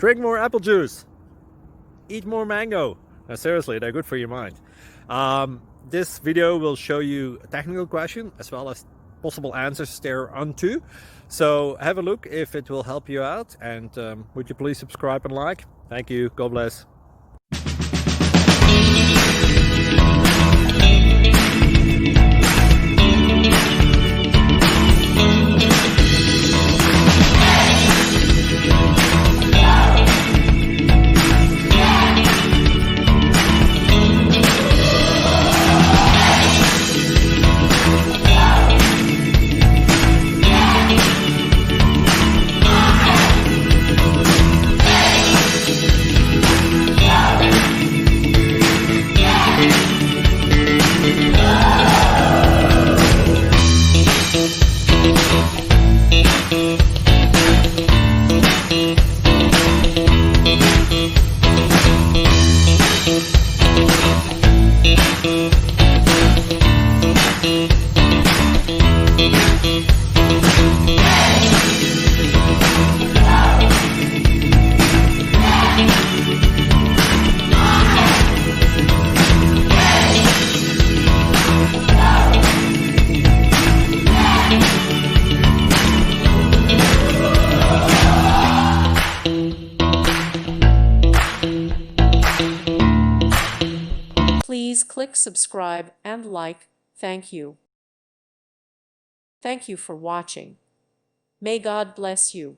Drink more apple juice. Eat more mango. Now, seriously, they're good for your mind. This video will show you a technical question as well as possible answers thereunto. So have a look if it will help you out, and would you please subscribe and like? Thank you. God bless. Please click subscribe and like. Thank you. Thank you for watching. May God bless you.